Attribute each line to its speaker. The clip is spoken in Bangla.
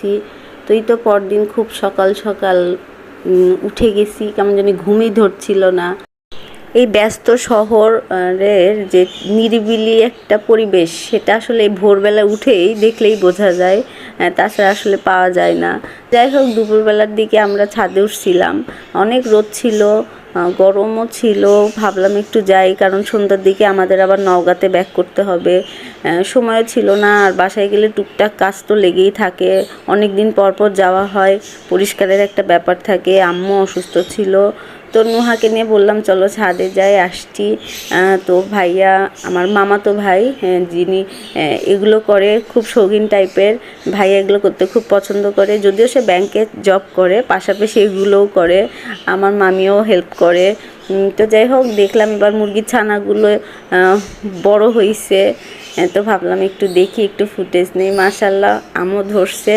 Speaker 1: গেছি। তো এই তো পরদিন খুব সকাল সকাল উঠে গেছি, কেমন জানি ঘুমই ধরছিল না। এই ব্যস্ত শহরের যে নিরিবিলি একটা পরিবেশ, সেটা আসলে ভোরবেলা উঠেই দেখলেই বোঝা যায়, তাছাড়া আসলে পাওয়া যায় না। যাই হোক, দুপুরবেলার দিকে আমরা ছাদে উঠছিলাম, অনেক রোদ ছিল, গরমও ছিল। ভাবলাম একটু যাই, কারণ সন্ধ্যার দিকে আমাদের আবার নওগাঁতে ব্যাক করতে হবে, সময়ও ছিল না। আর বাসায় গেলে টুকটাক কাজ তো লেগেই থাকে, অনেক দিন পর পর যাওয়া হয়, পরিষ্কারের একটা ব্যাপার থাকে। আম্মু অসুস্থ ছিল, তো নুহাকে নিয়ে বললাম চলো ছাদে যাই, আসছি। তো ভাইয়া, আমার মামাতো ভাই, যিনি এগুলো করে, খুব শৌখিন টাইপের, ভাইয়া এগুলো করতে খুব পছন্দ করে। যদিও সে ব্যাংকে জব করে, পাশাপাশি এগুলোও করে। আমার মামিও হেল্প করে। তো যাই হোক, দেখলাম এবার মুরগির ছানাগুলো বড় হয়েছে, তো ভাবলাম একটু দেখি, একটু ফুটেজ নেই। মাশাআল্লাহ আমও ধরছে।